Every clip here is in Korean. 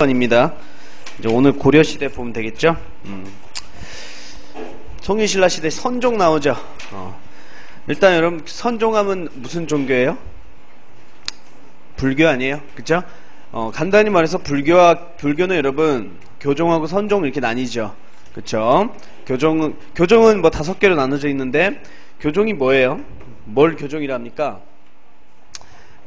입니다. 이제 오늘 고려 시대 보면 되겠죠? 송유신라 시대 선종 나오죠. 일단 여러분 선종하면 무슨 종교예요? 불교 아니에요? 그쵸? 간단히 말해서 불교는 여러분 교종하고 선종 이렇게 나뉘죠. 그쵸? 교종은 뭐 5개로 나눠져 있는데 교종이 뭐예요? 뭘 교종이라 합니까?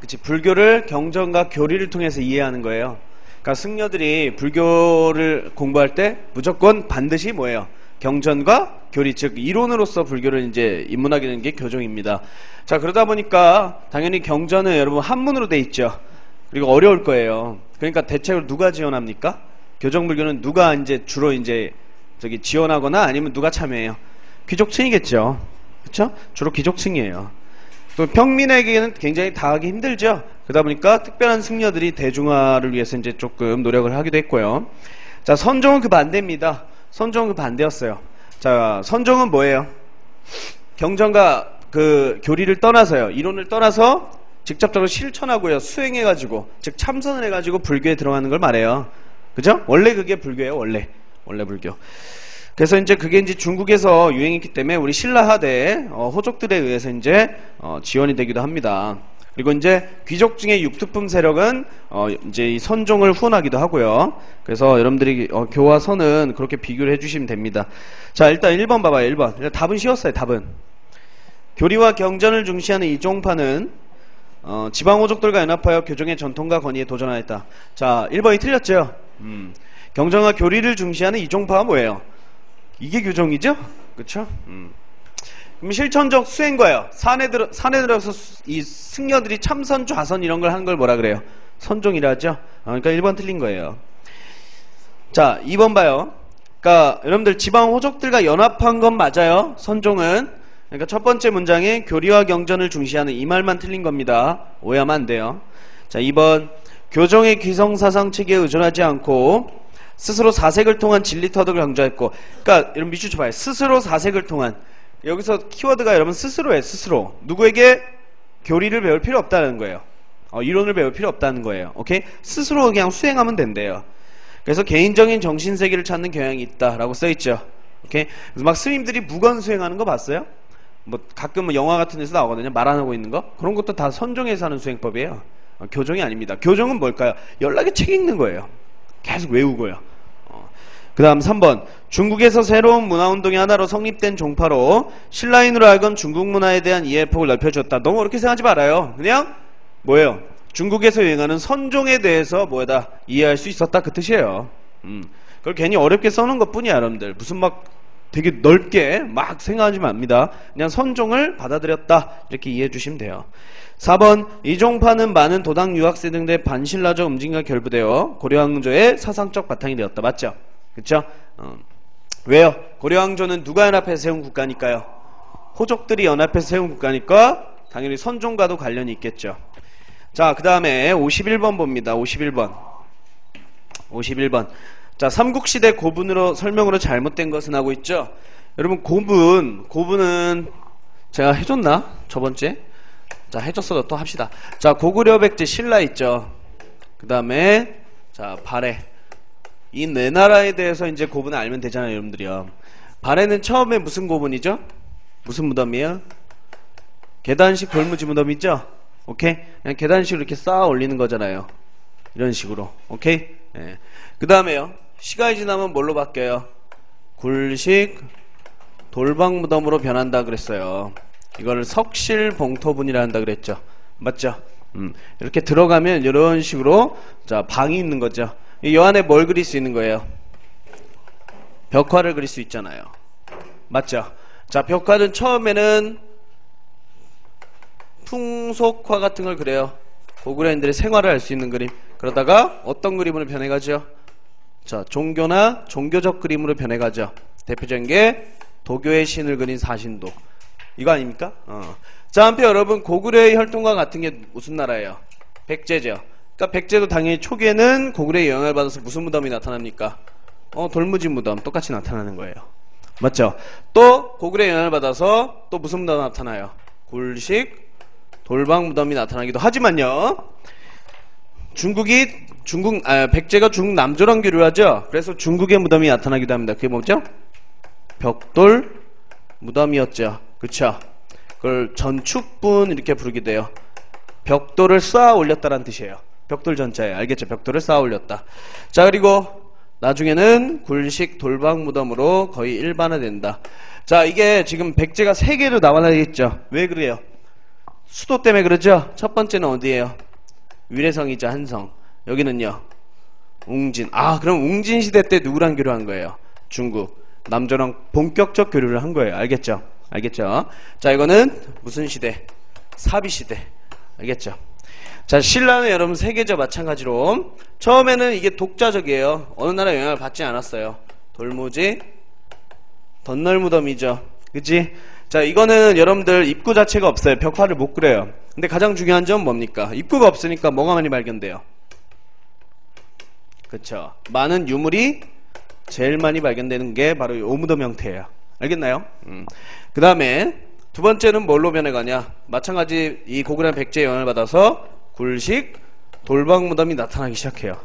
그치, 불교를 경전과 교리를 통해서 이해하는 거예요. 그러니까 승려들이 불교를 공부할 때 무조건 반드시 뭐예요? 경전과 교리, 즉 이론으로서 불교를 이제 입문하게 되는 게 교종입니다. 자, 그러다 보니까 당연히 경전은 여러분 한문으로 돼 있죠. 그리고 어려울 거예요. 그러니까 대책을 누가 지원합니까? 교정 불교는 누가 이제 주로 이제 지원하거나 아니면 누가 참여해요? 귀족층이겠죠. 그렇죠? 주로 귀족층이에요. 또 평민에게는 굉장히 다하기 힘들죠. 그러다 보니까 특별한 승려들이 대중화를 위해서 이제 조금 노력을 하기도 했고요. 자, 선종은 그 반대입니다. 선종은 그 반대였어요. 자, 선종은 뭐예요? 경전과 그 교리를 떠나서요. 이론을 떠나서 직접적으로 실천하고요. 수행해가지고, 즉 참선을 해가지고 불교에 들어가는 걸 말해요. 그죠? 원래 그게 불교예요. 원래 불교. 그래서 이제 그게 이제 중국에서 유행했기 때문에 우리 신라 하대 호족들에 의해서 이제 지원이 되기도 합니다. 그리고 이제 귀족 중에 육투품 세력은 이제 이 선종을 후원하기도 하고요. 그래서 여러분들이 교와 선은 그렇게 비교를 해주시면 됩니다. 자, 일단 1번 봐봐요. 1번. 일단 답은 쉬웠어요. 답은 교리와 경전을 중시하는 이 종파는 지방 호족들과 연합하여 교종의 전통과 권위에 도전하였다. 자, 1번이 틀렸죠. 경전과 교리를 중시하는 이 종파가 뭐예요? 이게 교종이죠? 그쵸? 그럼 실천적 수행과요. 산에 들어서 이 승려들이 참선, 좌선 이런 걸 하는 걸 뭐라 그래요? 선종이라 하죠? 그러니까 1번 틀린 거예요. 자, 2번 봐요. 그러니까 여러분들 지방 호족들과 연합한 건 맞아요. 선종은. 그러니까 첫 번째 문장에 교리와 경전을 중시하는 이 말만 틀린 겁니다. 오해하면 안 돼요. 자, 2번 교종의 귀성사상 체계에 의존하지 않고 스스로 사색을 통한 진리터득을 강조했고, 그러니까 여러분 밑줄 쳐봐요. 스스로 사색을 통한, 여기서 키워드가 여러분 스스로예요. 스스로 누구에게 교리를 배울 필요 없다는 거예요. 이론을 배울 필요 없다는 거예요. 오케이? 스스로 그냥 수행하면 된대요. 그래서 개인적인 정신세계를 찾는 경향이 있다라고 써있죠. 오케이? 그래서 막 스님들이 무건 수행하는 거 봤어요? 뭐 가끔 뭐 영화 같은 데서 나오거든요. 말 안 하고 있는 거. 그런 것도 다 선종에서 하는 수행법이에요. 교종이 아닙니다. 교종은 뭘까요? 연락에 책 읽는 거예요. 계속 외우고요. 그 다음 3번 중국에서 새로운 문화운동의 하나로 성립된 종파로 신라인으로 하여금 중국 문화에 대한 이해의 폭을 넓혀주었다. 너무 어렵게 생각하지 말아요. 그냥 뭐예요? 중국에서 유행하는 선종에 대해서 뭐다 이해할 수 있었다 그 뜻이에요. 그걸 괜히 어렵게 써놓은 것 뿐이야. 여러분들 무슨 막 되게 넓게 막 생각하지 맙니다. 그냥 선종을 받아들였다 이렇게 이해해 주시면 돼요. 4번 이 종파는 많은 도당 유학세 등의 반신라적 움직임과 결부되어 고려왕조의 사상적 바탕이 되었다. 맞죠? 그쵸? 왜요? 고려왕조는 누가 연합해서 세운 국가니까요? 호족들이 연합해서 세운 국가니까 당연히 선종과도 관련이 있겠죠. 자, 그 다음에 51번 봅니다. 51번. 자, 삼국시대 고분으로 설명으로 잘못된 것은 하고 있죠? 여러분 고분은 제가 해줬나? 저번주에? 자, 해줬어도 또 합시다. 자, 고구려 백제 신라 있죠? 그 다음에 자, 발해. 이 네 나라에 대해서 이제 고분을 알면 되잖아요, 여러분들이요. 발해는 처음에 무슨 고분이죠? 무슨 무덤이에요? 계단식 돌무지 무덤 있죠? 오케이? 그냥 계단식으로 이렇게 쌓아 올리는 거잖아요. 이런 식으로. 오케이? 네. 그 다음에요. 시간이 지나면 뭘로 바뀌어요? 굴식 돌방 무덤으로 변한다 그랬어요. 이거를 석실봉토분이라 한다 그랬죠. 맞죠? 이렇게 들어가면 이런 식으로 자, 방이 있는 거죠. 이 안에 뭘 그릴 수 있는 거예요? 벽화를 그릴 수 있잖아요. 맞죠? 자, 벽화는 처음에는 풍속화 같은 걸 그려요. 고구려인들의 생활을 알 수 있는 그림. 그러다가 어떤 그림으로 변해가죠? 자, 종교나 종교적 그림으로 변해가죠. 대표적인 게 도교의 신을 그린 사신도. 이거 아닙니까? 자, 한편 여러분 고구려의 혈통과 같은 게 무슨 나라예요? 백제죠. 그러니까 백제도 당연히 초기에는 고구려의 영향을 받아서 무슨 무덤이 나타납니까? 돌무지 무덤 똑같이 나타나는 거예요. 맞죠? 또 고구려의 영향을 받아서 또 무슨 무덤이 나타나요? 굴식 돌방 무덤이 나타나기도 하지만요. 중국이 백제가 중국 남조랑 교류하죠. 그래서 중국의 무덤이 나타나기도 합니다. 그게 뭐죠? 벽돌 무덤이었죠. 그쵸? 그걸 전축분 이렇게 부르기도 해요. 벽돌을 쌓아 올렸다라는 뜻이에요. 벽돌 전자예요. 알겠죠? 벽돌을 쌓아 올렸다. 자, 그리고 나중에는 굴식 돌방 무덤으로 거의 일반화된다. 자, 이게 지금 백제가 3개로 나와나겠죠. 왜 그래요? 수도 때문에 그러죠. 첫 번째는 어디예요? 위례성이죠. 한성. 여기는요, 웅진. 그럼 웅진 시대 때 누구랑 교류한 거예요? 중국 남조랑 본격적 교류를 한 거예요. 알겠죠? 알겠죠? 자, 이거는 무슨 시대? 사비 시대. 알겠죠? 자, 신라는 여러분 세계적 마찬가지로 처음에는 이게 독자적이에요. 어느 나라 영향을 받지 않았어요. 돌무지 덧널무덤이죠. 그치? 자, 이거는 여러분들 입구 자체가 없어요. 벽화를 못 그려요. 근데 가장 중요한 점은 뭡니까? 입구가 없으니까 뭐가 많이 발견돼요? 그쵸? 많은 유물이 제일 많이 발견되는 게 바로 이 오무덤 형태예요. 알겠나요? 그 다음에 두 번째는 뭘로 변해가냐? 마찬가지 이 고구려 백제의 영향을 받아서 굴식 돌방 무덤이 나타나기 시작해요.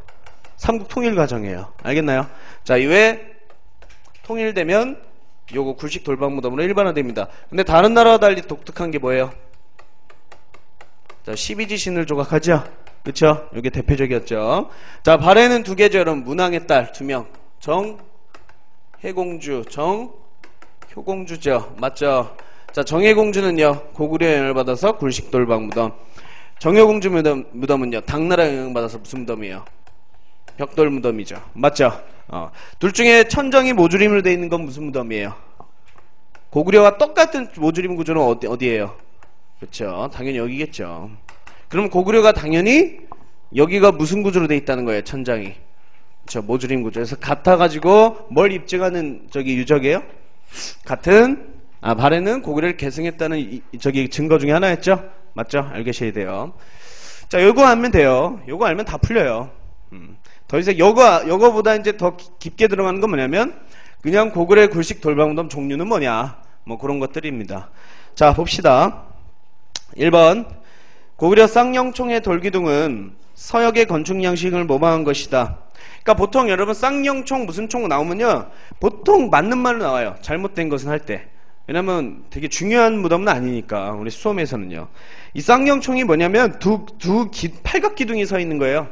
삼국 통일 과정이에요. 알겠나요? 자, 이외에 통일되면 요거 굴식 돌방 무덤으로 일반화됩니다. 근데 다른 나라와 달리 독특한 게 뭐예요? 자, 12지신을 조각하죠? 그쵸? 이게 대표적이었죠. 자, 발해는 2개죠, 여러분. 문왕의 딸 2명. 정혜공주, 정효공주죠. 맞죠? 자, 정혜공주는요, 고구려 영향을 받아서 굴식 돌방 무덤. 정효공주 무덤은요, 당나라 영향을 받아서 무슨 무덤이에요? 벽돌 무덤이죠. 맞죠? 둘 중에 천정이 모조림으로 되어 있는 건 무슨 무덤이에요? 고구려와 똑같은 모조림 구조는 어디예요? 그렇죠. 당연히 여기겠죠. 그럼 고구려가 당연히 여기가 무슨 구조로 되어 있다는 거예요? 천장이. 그렇죠. 모조림 구조. 그래서 같아가지고 뭘 입증하는 저기 유적이에요? 같은 발해는 고구려를 계승했다는 저기 증거 중에 하나였죠? 맞죠? 알고 계셔야 돼요. 자, 요거 알면 돼요. 요거 알면 다 풀려요. 더 이상 요거보다 이제 더 깊게 들어가는 건 뭐냐면 그냥 고구려의 굴식 돌방무덤 종류는 뭐냐, 뭐 그런 것들입니다. 자, 봅시다. 1번 고구려 쌍용총의 돌기둥은 서역의 건축 양식을 모방한 것이다. 그러니까 보통 여러분 쌍용총 무슨 총 나오면요, 보통 맞는 말로 나와요. 잘못된 것은 할 때. 왜냐면 되게 중요한 무덤은 아니니까. 우리 수험에서는요, 이 쌍용총이 뭐냐면 팔각 기둥이 서 있는 거예요.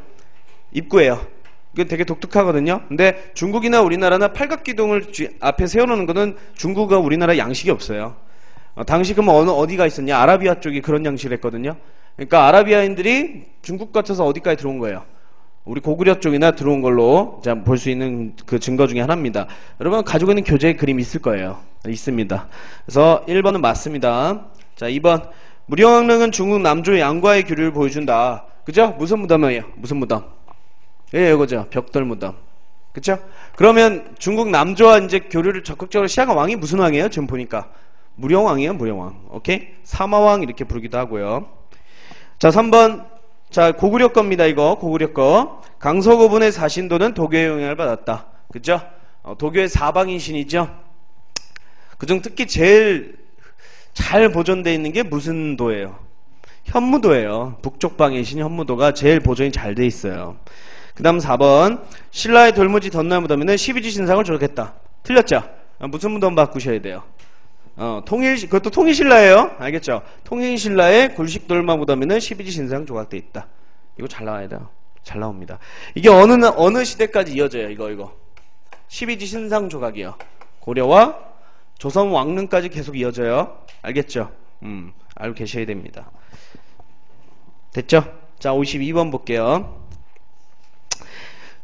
입구에요. 이건 되게 독특하거든요. 근데 중국이나 우리나라나 팔각 기둥을 앞에 세워놓는 거는 중국과 우리나라 양식이 없어요. 당시 그럼 어디가 있었냐? 아라비아 쪽이 그런 양식을 했거든요. 그러니까 아라비아인들이 중국 거쳐서 어디까지 들어온 거예요? 우리 고구려 쪽이나 들어온 걸로 볼 수 있는 그 증거 중에 하나입니다. 여러분 가지고 있는 교재에 그림이 있을 거예요. 있습니다. 그래서 1번은 맞습니다. 자, 2번 무령왕릉은 중국 남조의 양과의 교류를 보여준다. 그죠? 무슨 무덤이에요? 무슨 무덤? 예, 이거죠. 벽돌 무덤. 그쵸? 그러면 중국 남조와 이제 교류를 적극적으로 시작한 왕이 무슨 왕이에요? 지금 보니까 무령왕이에요. 무령왕. 오케이? 사마왕 이렇게 부르기도 하고요. 자, 3번. 자, 고구려 겁니다. 이거 고구려 거. 강서고분의 사신도는 도교의 영향을 받았다. 그죠? 도교의 사방인 신이죠. 그중 특히 제일 잘 보존되어 있는 게 무슨 도예요? 현무도예요. 북쪽방의 신 현무도가 제일 보존이 잘 돼 있어요. 그 다음 4번 신라의 돌무지 덧날 무덤에는 12지 신상을 조각했다. 틀렸죠? 무슨 무덤 바꾸셔야 돼요? 그것도 통일신라예요. 알겠죠? 통일신라의 굴식돌마 무덤에는 12지 신상 조각되어 있다. 이거 잘 나와야 돼요. 잘 나옵니다. 이게 어느 시대까지 이어져요? 이거 12지 신상 조각이요. 고려와 조선 왕릉까지 계속 이어져요. 알겠죠? 알고 계셔야 됩니다. 됐죠? 자, 52번 볼게요.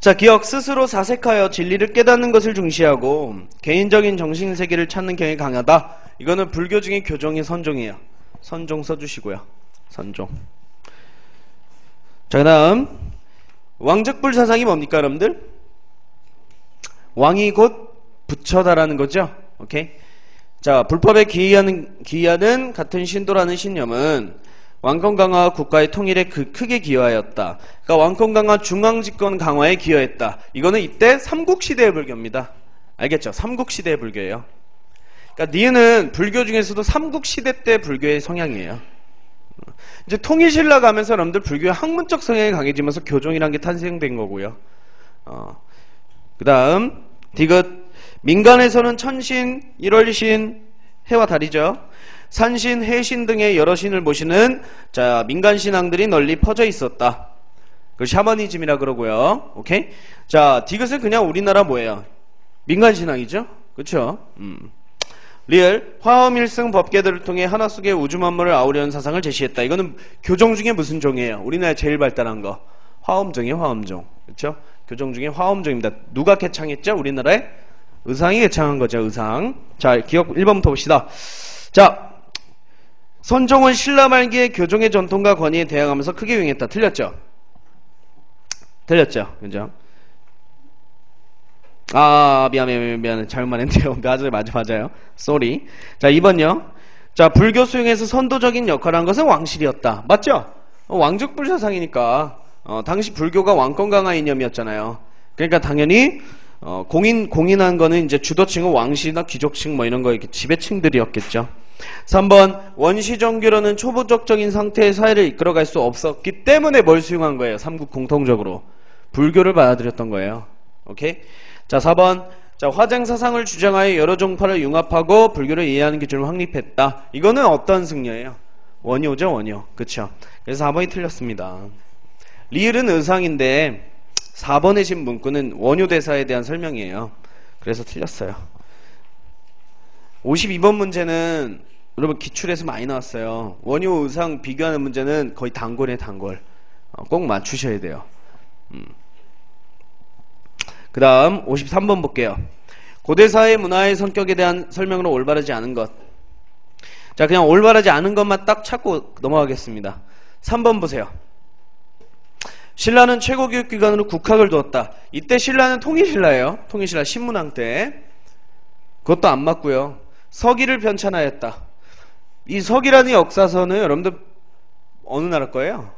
자, 기억 스스로 사색하여 진리를 깨닫는 것을 중시하고 개인적인 정신세계를 찾는 경향이 강하다. 이거는 불교 중에 교종의 선종이에요. 선종 써주시고요. 선종. 자, 그 다음 왕적불 사상이 뭡니까 여러분들? 왕이 곧 부처다라는 거죠. 오케이. 자, 불법에 기이하는 같은 신도라는 신념은 왕권 강화와 국가의 통일에 크게 기여하였다. 그러니까 왕권 강화, 중앙집권 강화에 기여했다. 이거는 이때 삼국시대의 불교입니다. 알겠죠? 삼국시대의 불교예요. 그러니까 니은은 불교 중에서도 삼국시대 때 불교의 성향이에요. 이제 통일신라 가면서 여러분들 불교의 학문적 성향이 강해지면서 교종이라는 게 탄생된 거고요. 그 다음 디귿. 민간에서는 천신, 일월신, 해와 달이죠. 산신, 해신 등의 여러 신을 모시는 자 민간 신앙들이 널리 퍼져 있었다. 그 샤머니즘이라 그러고요. 오케이. 자 디귿은 그냥 우리나라 뭐예요? 민간 신앙이죠. 그렇죠? 리을. 화엄일승 법계들을 통해 하나 속의 우주 만물을 아우려는 사상을 제시했다. 이거는 교종 중에 무슨 종이에요? 우리나라에 제일 발달한 거 화엄종이에요. 화엄종. 그렇죠? 교종 중에 화엄종입니다. 누가 개창했죠? 우리나라에? 의상이 개창한 거죠. 의상. 자 기억 1번부터 봅시다. 자 선종은 신라 말기에 교종의 전통과 권위에 대항하면서 크게 유행했다. 틀렸죠? 틀렸죠? 그죠? 미안해. 잘못 말했네요. 맞아요. 쏘리. 자, 2번요. 자, 불교 수용에서 선도적인 역할을 한 것은 왕실이었다. 맞죠? 왕족불 사상이니까. 당시 불교가 왕권 강화 이념이었잖아요. 그러니까 당연히, 공인한 거는 이제 주도층은 왕실이나 귀족층 뭐 이런 거 이렇게 지배층들이었겠죠. 3번. 원시정교로는 초보적적인 상태의 사회를 이끌어갈 수 없었기 때문에 뭘 수용한 거예요? 삼국 공통적으로. 불교를 받아들였던 거예요. 오케이? 자 4번. 자 화쟁사상을 주장하여 여러 종파를 융합하고 불교를 이해하는 기준을 확립했다. 이거는 어떤 승려예요? 원효죠. 원효. 그쵸? 그래서 4번이 틀렸습니다. 리을은 의상인데 4번에 진 문구는 원효대사에 대한 설명이에요. 그래서 틀렸어요. 52번 문제는 여러분 기출에서 많이 나왔어요. 원효 의상 비교하는 문제는 거의 단골이에요. 단골. 꼭 맞추셔야 돼요. 그 다음 53번 볼게요. 고대사의 문화의 성격에 대한 설명으로 올바르지 않은 것. 자 그냥 올바르지 않은 것만 딱 찾고 넘어가겠습니다. 3번 보세요. 신라는 최고 교육기관으로 국학을 두었다. 이때 신라는 통일신라예요. 통일신라 신문왕 때. 그것도 안 맞고요. 서기를 편찬하였다. 이 서기라는 역사서는 여러분들 어느 나라 거예요?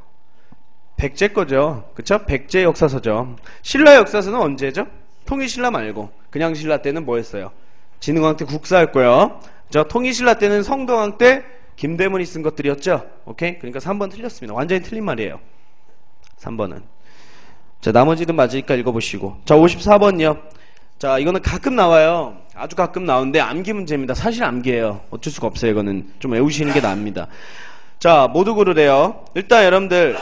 백제 거죠. 그쵸? 백제 역사서죠. 신라 역사서는 언제죠? 통일신라 말고 그냥 신라 때는 뭐 했어요? 진흥왕 때 국사였고요. 저 통일신라 때는 성동왕 때 김대문이 쓴 것들이었죠. 오케이? 그러니까 3번 틀렸습니다. 완전히 틀린 말이에요. 3번은. 자 나머지는 맞으니까 읽어보시고. 자 54번요. 자 이거는 가끔 나와요. 아주 가끔 나오는데 암기 문제입니다. 사실 암기예요. 어쩔 수가 없어요. 이거는 좀 외우시는 게 나옵니다. 자 모두 고르래요. 일단 여러분들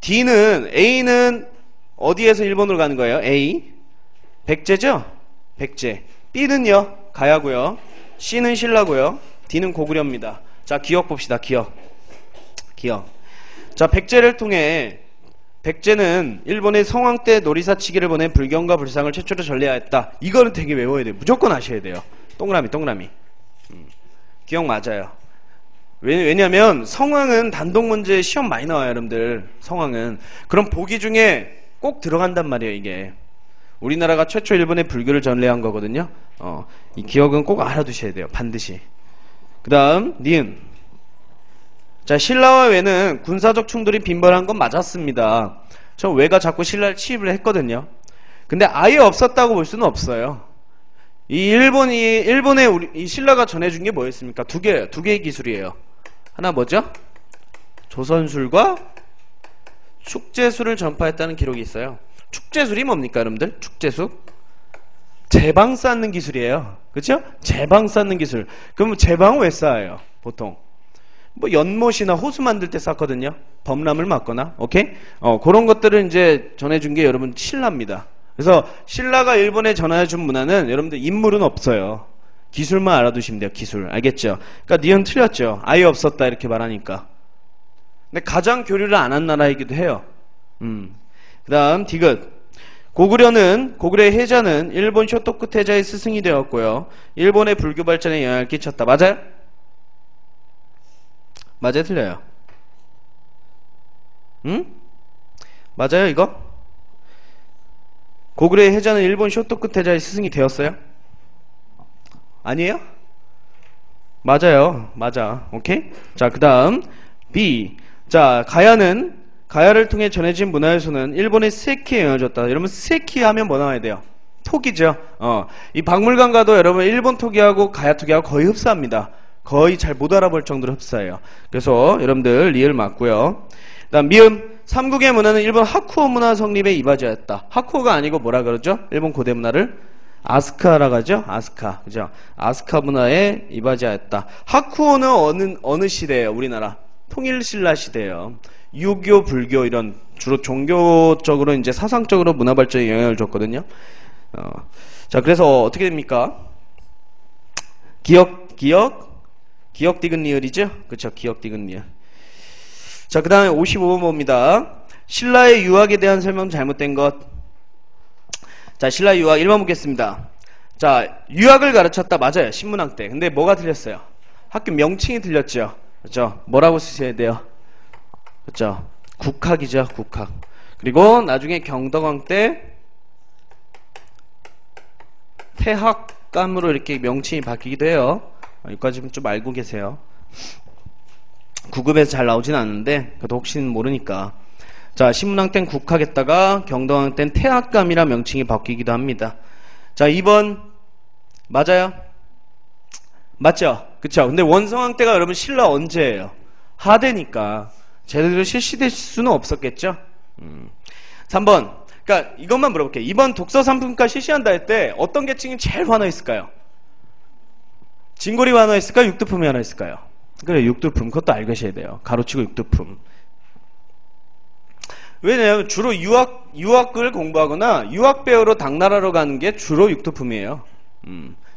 D는 A는 어디에서 1번으로 가는 거예요? A 백제죠? 백제. B는요 가야고요. C는 신라고요. D는 고구려입니다. 자 기억 봅시다. 기억. 자 백제를 통해 백제는 일본의 성왕 때 노리사치기를 보내 불경과 불상을 최초로 전래하였다. 이거는 되게 외워야 돼요. 무조건 아셔야 돼요. 동그라미. 기억 맞아요. 왜냐면 성왕은 단독 문제 시험 많이 나와요. 여러분들 성왕은. 그럼 보기 중에 꼭 들어간단 말이에요. 이게 우리나라가 최초 일본의 불교를 전래한 거거든요. 이 기억은 꼭 알아두셔야 돼요. 반드시. 그 다음 니은. 자 신라와 외는 군사적 충돌이 빈번한 건 맞았습니다. 저 외가 자꾸 신라를 침입을 했거든요. 근데 아예 없었다고 볼 수는 없어요. 이 일본에 이 신라가 전해준 게 뭐였습니까? 두 개의 기술이에요. 하나 뭐죠? 조선술과 축제술을 전파했다는 기록이 있어요. 축제술이 뭡니까 여러분들? 축제술? 제방 쌓는 기술이에요. 그쵸? 제방 쌓는 기술. 그럼 제방은 왜 쌓아요? 보통 뭐 연못이나 호수 만들 때 쌓거든요. 범람을 막거나. 오케이? 그런 것들을 이제 전해준 게 여러분 신라입니다. 그래서 신라가 일본에 전해준 문화는 여러분들 인물은 없어요. 기술만 알아두시면 돼요. 기술. 알겠죠? 그러니까 니은 틀렸죠. 아예 없었다 이렇게 말하니까. 근데 가장 교류를 안 한 나라이기도 해요. 그 다음 디귿. 고구려의 해자는 일본 쇼토쿠 태자의 스승이 되었고요. 일본의 불교 발전에 영향을 끼쳤다. 맞아요? 맞아요? 틀려요? 맞아요 이거? 고구려의 해자는 일본 쇼토쿠 태자의 스승이 되었어요? 아니에요? 맞아요. 맞아. 오케이? 자, 그 다음 B. 자, 가야를 통해 전해진 문화에서는 일본의 스에키에 영향을 줬다. 여러분 스에키 하면 뭐 나와야 돼요? 토기죠. 이 박물관 가도 여러분 일본 토기하고 가야 토기하고 거의 흡사합니다. 거의 잘 못 알아볼 정도로 흡사해요. 그래서 여러분들 리을 맞고요. 그다음 미음 삼국의 문화는 일본 하쿠오 문화 성립에 이바지하였다. 하쿠오가 아니고 뭐라 그러죠? 일본 고대 문화를 아스카라고 하죠. 아스카. 그죠? 아스카 문화에 이바지하였다. 하쿠오는 어느 시대예요? 우리나라 통일신라 시대예요. 유교, 불교 이런 주로 종교적으로 이제 사상적으로 문화 발전에 영향을 줬거든요. 자, 그래서 어떻게 됩니까? 기억 디귿 리을이죠? 그쵸? 기억 디귿 리을. 자, 그 다음에 55번 봅니다. 신라의 유학에 대한 설명 잘못된 것. 자, 신라의 유학 1번 보겠습니다. 자, 유학을 가르쳤다. 맞아요. 신문학 때. 근데 뭐가 틀렸어요? 학교 명칭이 틀렸죠. 그렇죠? 뭐라고 쓰셔야 돼요? 그렇죠? 국학이죠. 국학. 그리고 나중에 경덕왕 때 태학감으로 이렇게 명칭이 바뀌기도 해요. 여기까지 좀 알고 계세요. 9급에서 잘 나오진 않는데 그래도 혹시는 모르니까. 자, 신문학 땐 국학했다가 경덕왕 땐 태학감이라 명칭이 바뀌기도 합니다. 자, 2번 맞아요? 맞죠? 그쵸? 근데 원성왕 때가 여러분 신라 언제예요? 하대니까 제대로 실시될 수는 없었겠죠? 3번 그러니까 이것만 물어볼게요. 이번 독서 상품가 실시한다 할 때 어떤 계층이 제일 환호했을까요? 진골이 환호했을까요? 육두품이 환호했을까요? 그래, 육두품. 그것도 알고 계셔야 돼요. 가로치고 육두품. 왜냐하면 주로 유학을 공부하거나 유학 배우러 당나라로 가는 게 주로 육두품이에요.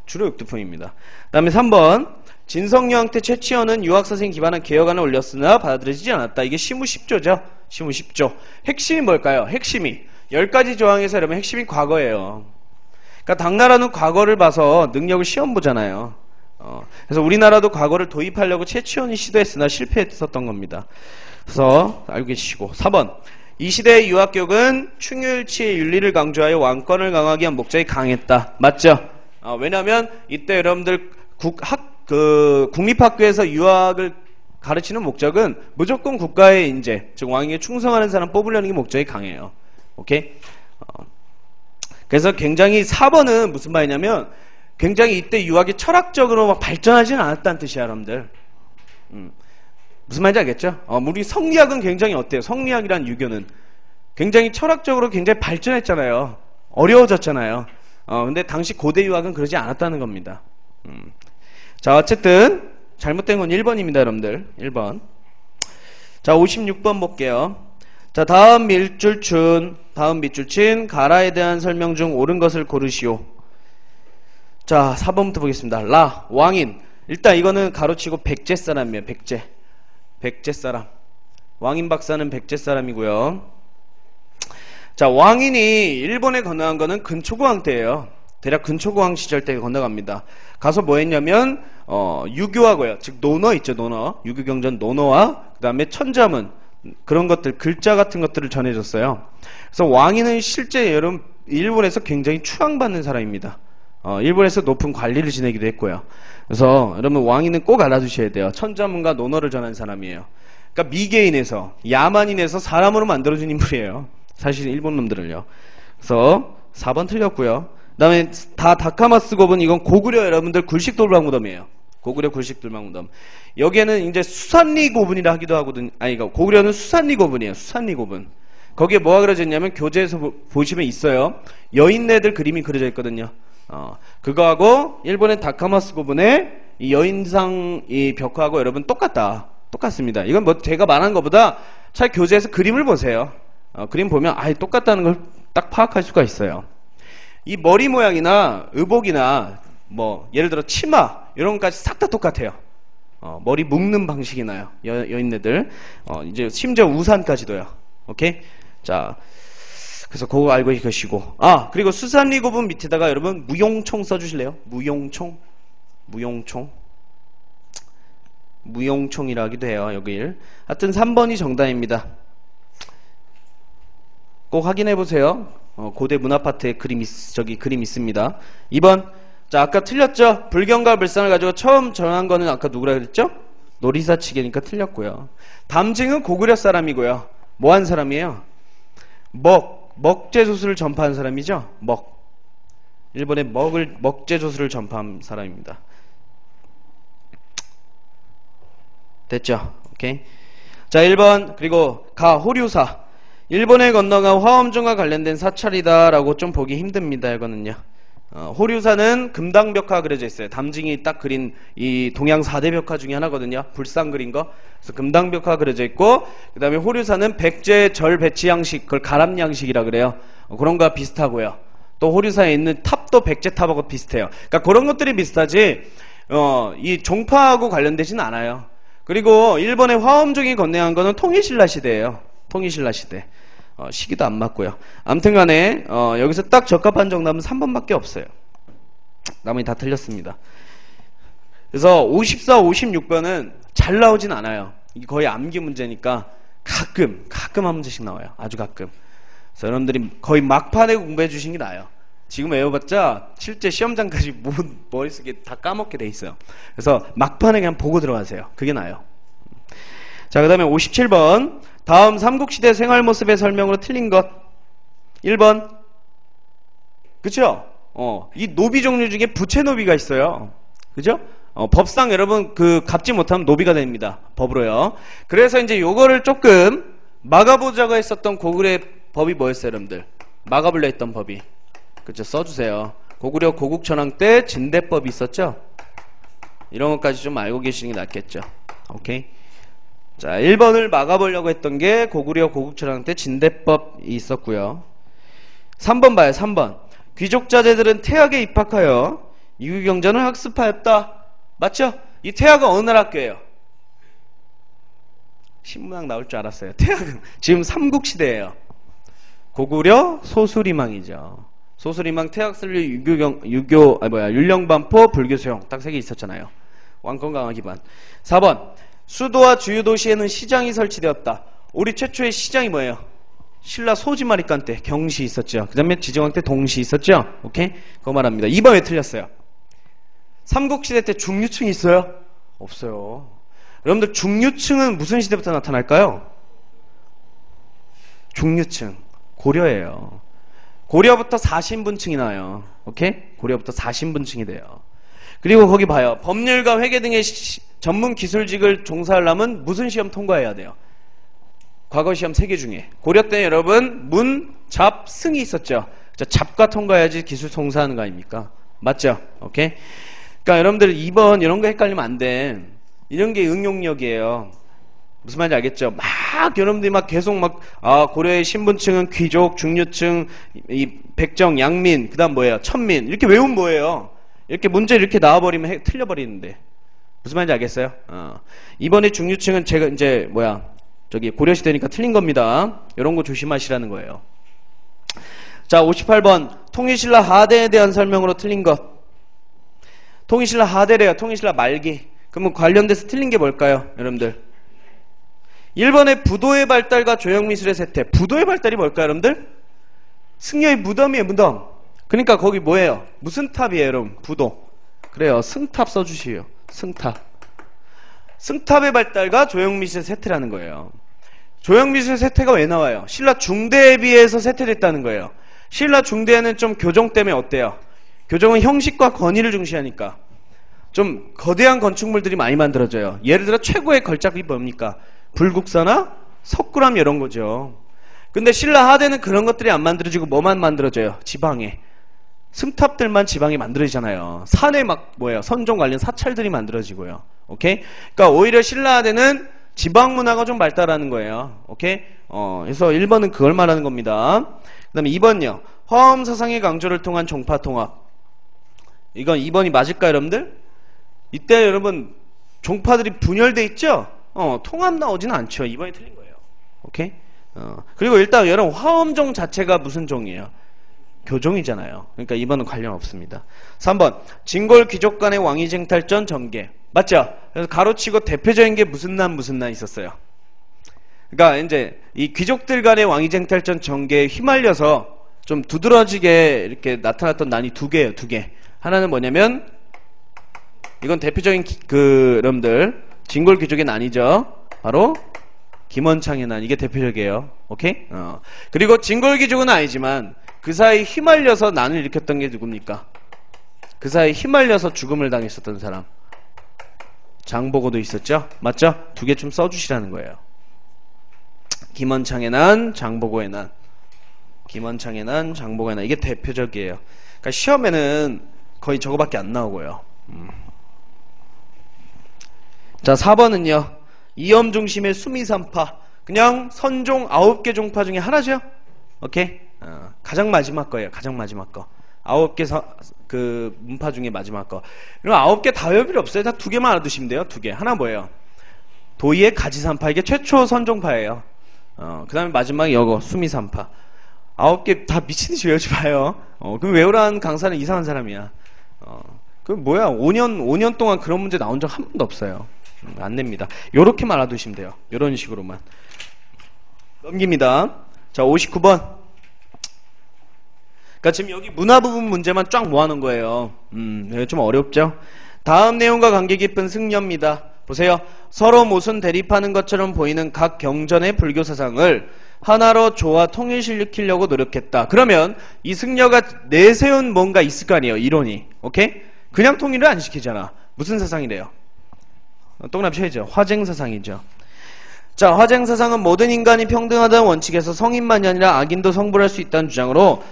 주로 육두품입니다. 그 다음에 3번 진성여왕 때 최치원은 유학사생 기반한 개혁안을 올렸으나 받아들여지지 않았다. 이게 시무 10조죠. 시무 10조. 핵심이 뭘까요? 핵심이 10가지 조항에서 여러분 핵심이 과거예요. 그러니까 당나라는 과거를 봐서 능력을 시험 보잖아요. 그래서 우리나라도 과거를 도입하려고 최치원이 시도했으나 실패했었던 겁니다. 그래서 알고 계시고 4번 이 시대의 유학교육은 충율치의 윤리를 강조하여 왕권을 강화하기 위한 목적이 강했다. 맞죠? 왜냐하면 이때 여러분들 국립학교에서 유학을 가르치는 목적은 무조건 국가의 인재, 즉 왕에게 충성하는 사람 뽑으려는 게 목적이 강해요. 오케이? 그래서 굉장히 4번은 무슨 말이냐면 굉장히 이때 유학이 철학적으로 막 발전하지는 않았다는 뜻이야, 여러분들. 무슨 말인지 알겠죠? 우리 성리학은 굉장히 어때요? 성리학이란 유교는 굉장히 철학적으로 굉장히 발전했잖아요. 어려워졌잖아요. 근데 당시 고대 유학은 그러지 않았다는 겁니다. 자, 어쨌든 잘못된 건 1번입니다, 여러분들. 1번. 자, 56번 볼게요. 자, 다음 밑줄친 가라에 대한 설명 중 옳은 것을 고르시오. 자, 4번부터 보겠습니다. 라, 왕인. 일단 이거는 가로치고 백제 사람이에요. 백제 사람. 왕인 박사는 백제 사람이고요. 자, 왕인이 일본에 건너간 거는 근초고왕 때예요. 대략 근초고왕 시절 때 건너갑니다. 가서 뭐 했냐면 유교하고요. 즉 논어 있죠, 논어. 유교경전 논어와 그 다음에 천자문 그런 것들, 글자 같은 것들을 전해줬어요. 그래서 왕인은 실제 여러분 일본에서 굉장히 추앙받는 사람입니다. 일본에서 높은 관리를 지내기도 했고요. 그래서 여러분 왕인은 꼭 알아두셔야 돼요. 천자문과 논어를 전한 사람이에요. 그러니까 미개인에서 야만인에서 사람으로 만들어준 인물이에요. 사실 일본 놈들을요. 그래서 4번 틀렸고요. 그 다음에 다카마스 고분, 이건 고구려 여러분들 굴식 돌방무덤이에요. 고구려 굴식 돌방무덤. 여기에는 이제 수산리 고분이라 하기도 하거든요. 아니, 고구려는 수산리 고분이에요. 수산리 고분. 거기에 뭐가 그려져 있냐면 교재에서 보시면 있어요. 여인네들 그림이 그려져 있거든요. 그거하고 일본의 다카마스 고분의 이 여인상 이 벽화하고 여러분 똑같습니다. 이건 뭐 제가 말한 것보다 차라리 교재에서 그림을 보세요. 그림 보면 아예 똑같다는 걸 딱 파악할 수가 있어요. 이 머리 모양이나 의복이나 뭐 예를 들어 치마 이런 것까지 싹 다 똑같아요. 머리 묶는 방식이나요. 여인네들 이제 심지어 우산까지도요. 오케이? 자, 그래서 그거 알고 계시고, 그리고 수산리 고분 밑에다가 여러분 무용총 써주실래요? 무용총이라 하기도 해요. 여길. 하여튼 3번이 정답입니다. 꼭 확인해 보세요. 고대 문화 파트에 그림 있습니다. 2번. 자, 아까 틀렸죠? 불경과 불상을 가지고 처음 정한 거는 아까 누구라 그랬죠? 노리사치계니까 틀렸고요. 담징은 고구려 사람이고요. 뭐 한 사람이에요? 먹제조수를 전파한 사람이죠? 일본의 먹제조수를 전파한 사람입니다. 됐죠? 오케이. 자, 1번. 그리고 호류사. 일본에 건너간 화엄종과 관련된 사찰이다라고 좀 보기 힘듭니다. 이거는요. 호류사는 금당벽화 그려져 있어요. 담징이 딱 그린 이 동양 4대 벽화 중에 하나거든요. 불상 그린 거. 그래서 금당벽화 그려져 있고, 그 다음에 호류사는 백제 절 배치 양식, 그걸 가람 양식이라 그래요. 그런 거와 비슷하고요. 또 호류사에 있는 탑도 백제 탑하고 비슷해요. 그러니까 그런 것들이 비슷하지, 이 종파하고 관련되지는 않아요. 그리고 일본의 화엄종이 건너간 거는 통일신라 시대예요. 통일신라 시대. 시기도 안 맞고요. 아무튼 간에 여기서 딱 적합한 정답은 3번밖에 없어요. 나머지 다 틀렸습니다. 그래서 54, 56번은 잘 나오진 않아요. 이게 거의 암기 문제니까 가끔 한 문제씩 나와요. 아주 가끔. 그래서 여러분들이 거의 막판에 공부해 주신 게 나아요. 지금 외워봤자 실제 시험장까지 머릿속에 다 까먹게 돼 있어요. 그래서 막판에 그냥 보고 들어가세요. 그게 나아요. 자, 그 다음에 57번. 다음 삼국시대 생활 모습의 설명으로 틀린 것. 1번. 그쵸? 이 노비 종류 중에 부채노비가 있어요. 그죠? 법상 여러분 갚지 못하면 노비가 됩니다. 법으로요. 그래서 이제 요거를 조금 막아보자고 했었던 고구려의 법이 뭐였어요, 여러분들? 막아보려 했던 법이. 그쵸? 써주세요. 고구려 고국천왕 때 진대법이 있었죠? 이런 것까지 좀 알고 계시는 게 낫겠죠? 오케이? 자, 1번을 막아보려고 했던 게 고구려 고국천왕 때 진대법이 있었고요. 3번 봐요. 3번. 귀족자제들은 태학에 입학하여 유교경전을 학습하였다. 맞죠? 이 태학은 어느 나라 학교예요? 신문학 나올 줄 알았어요. 태학은 지금 삼국시대예요. 고구려 소수리망이죠. 소수리망, 태학슬류, 율령반포, 불교소용 딱 3개 있었잖아요. 왕권강화 기반. 4번. 수도와 주요 도시에는 시장이 설치되었다. 우리 최초의 시장이 뭐예요? 신라 소지마리간 때 경시 있었죠. 그 다음에 지정왕 때 동시 있었죠. 오케이? 그거 말합니다. 2번 왜 틀렸어요? 삼국시대 때 중류층이 있어요? 없어요. 여러분들 중류층은 무슨 시대부터 나타날까요? 중류층 고려예요. 고려부터 4신분층이 나와요. 오케이? 고려부터 4신분층이 돼요. 그리고 거기 봐요. 법률가 회계 등의 전문 기술직을 종사하려면 무슨 시험 통과해야 돼요? 과거 시험 3개 중에 고려 때 여러분 문, 잡, 승이 있었죠. 잡과 통과해야지 기술 종사하는 거 아닙니까? 맞죠? 오케이? 그러니까 여러분들 2번 이런 거 헷갈리면 안 돼. 이런 게 응용력이에요. 무슨 말인지 알겠죠? 막 여러분들이 막 계속 고려의 신분층은 귀족, 중류층, 이 백정, 양민, 그다음 뭐예요? 천민 이렇게 외우면 뭐예요? 이렇게 문제 이렇게 나와버리면 틀려버리는데 무슨 말인지 알겠어요? 이번에 중류층은 제가 이제 고려시대니까 틀린 겁니다. 이런 거 조심하시라는 거예요. 자, 58번 통일신라 하대에 대한 설명으로 틀린 것. 통일신라 하대래요. 통일신라 말기. 그러면 관련돼서 틀린 게 뭘까요, 여러분들? 1번의 부도의 발달과 조형미술의 쇠퇴. 부도의 발달이 뭘까요, 여러분들? 승려의 무덤이에요, 무덤. 그러니까 거기 뭐예요? 무슨 탑이에요, 여러분? 부도. 그래요, 승탑 써주시오. 승탑. 승탑의 발달과 조형미술의 쇠퇴라는 거예요. 조형미술의 쇠퇴가 왜 나와요? 신라 중대에 비해서 쇠퇴됐다는 거예요. 신라 중대는 좀 교정 때문에 어때요? 교정은 형식과 권위를 중시하니까 좀 거대한 건축물들이 많이 만들어져요. 예를 들어 최고의 걸작이 뭡니까? 불국사나 석굴암 이런 거죠. 근데 신라 하대는 그런 것들이 안 만들어지고 뭐만 만들어져요? 지방에. 승탑들만 지방에 만들어지잖아요. 산에 선종 관련 사찰들이 만들어지고요. 오케이? 그러니까 오히려 신라 하대는 지방 문화가 좀 발달하는 거예요. 오케이? 그래서 1번은 그걸 말하는 겁니다. 그 다음에 2번요. 화엄 사상의 강조를 통한 종파 통합. 이건 2번이 맞을까요, 여러분들? 이때 여러분 종파들이 분열돼 있죠? 통합 나오지는 않죠. 2번이 틀린 거예요. 오케이? 그리고 일단 여러분 화엄종 자체가 무슨 종이에요? 교종이잖아요. 그러니까 2번은 관련 없습니다. 3번 진골 귀족 간의 왕위쟁탈전 전개. 맞죠? 그래서 가로치고 대표적인 게 무슨 난 있었어요. 그러니까 이제 이 귀족들 간의 왕위쟁탈전 전개에 휘말려서 좀 두드러지게 이렇게 나타났던 난이 2개예요. 2개. 하나는 뭐냐면 이건 대표적인 여러분들 진골 귀족의 난이죠. 바로 김원창의 난. 이게 대표적이에요. 오케이? 그리고 진골 귀족은 아니지만 그 사이 휘말려서 난을 일으켰던 게 누굽니까? 그 사이 휘말려서 죽음을 당했었던 사람. 장보고도 있었죠? 맞죠? 두 개 좀 써주시라는 거예요. 김원창의 난, 장보고의 난. 김원창의 난, 장보고의 난. 이게 대표적이에요. 그러니까 시험에는 거의 저거밖에 안 나오고요. 자, 4번은요. 이엄 중심의 수미산파. 그냥 선종 9개 종파 중에 하나죠? 오케이? 가장 마지막 거예요. 가장 마지막 거. 9개 그 문파 중에 마지막 거. 그럼 9개 다 외울 필요 없어요. 다 2개만 알아두시면 돼요. 2개. 하나 뭐예요? 도의의 가지산파. 이게 최초 선종파예요. 그 다음에 마지막에 이거 수미산파. 9개 다 미친듯이 외우지 마요. 그럼 외우라는 강사는 이상한 사람이야. 그 뭐야? 5년 동안 그런 문제 나온 적 한 번도 없어요. 안 됩니다. 요렇게만 알아두시면 돼요. 요런 식으로만. 넘깁니다. 자, 59번. 그러니까 지금 여기 문화 부분 문제만 쫙 모아놓은 거예요. 좀 어렵죠? 다음 내용과 관계 깊은 승려입니다. 보세요. 서로 모순 대립하는 것처럼 보이는 각 경전의 불교 사상을 하나로 조화 통일시키려고 노력했다. 그러면 이 승려가 내세운 뭔가 있을 거 아니에요. 이론이. 오케이? 그냥 통일을 안 시키잖아. 무슨 사상이래요? 동그라미 쳐야죠. 화쟁사상이죠. 자, 화쟁사상은 모든 인간이 평등하다는 원칙에서 성인만이 아니라 악인도 성불할 수 있다는 주장으로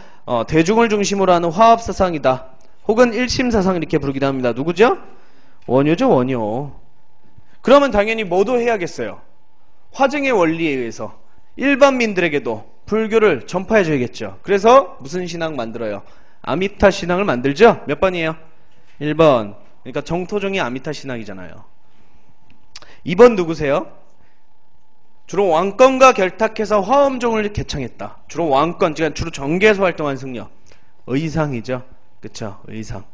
대중을 중심으로 하는 화합사상이다. 혹은 일심사상 이렇게 부르기도 합니다. 누구죠? 원효죠, 원효. 그러면 당연히 뭐도 해야겠어요. 화쟁의 원리에 의해서 일반민들에게도 불교를 전파해줘야겠죠. 그래서 무슨 신앙 만들어요? 아미타 신앙을 만들죠? 몇 번이에요? 1번. 그러니까 정토종이 아미타 신앙이잖아요. 2번 누구세요? 주로 왕권과 결탁해서 화엄종을 개창했다. 주로 왕권, 그러니까 주로 정계에서 활동한 승려. 의상이죠. 그쵸? 의상.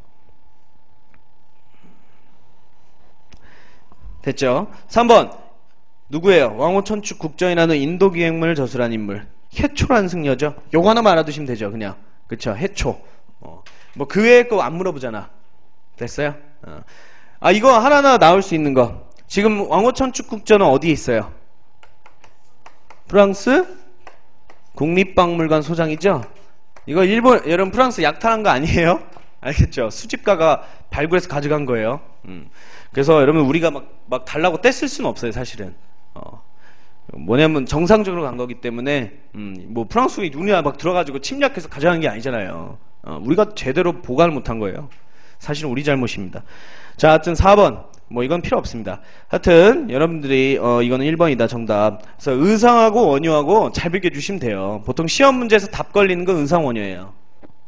됐죠? 3번 누구예요? 왕호천축 국정이라는 인도기행문을 저술한 인물. 해초라는 승려죠. 요거 하나만 알아두시면 되죠. 그냥. 그쵸? 해초. 뭐 그 외의 거 안 물어보잖아. 됐어요? 이거 하나하나 나올 수 있는 거. 지금 왕호천축 국전은 어디에 있어요? 프랑스 국립박물관 소장이죠? 이거 일본, 여러분 프랑스 약탈한 거 아니에요? 알겠죠? 수집가가 발굴해서 가져간 거예요. 그래서 여러분 우리가 막 달라고 떼쓸 수는 없어요, 사실은. 뭐냐면 정상적으로 간 거기 때문에 뭐 프랑스군이 눈이나 막 들어가지고 침략해서 가져간 게 아니잖아요. 우리가 제대로 보관을 못한 거예요. 사실은 우리 잘못입니다. 자, 하여튼 4번. 뭐 이건 필요 없습니다. 하여튼 여러분들이 이거는 1번이다 정답. 그래서 의상하고 원효하고 잘 비교해주시면 돼요. 보통 시험 문제에서 답 걸리는 건 의상 원효예요.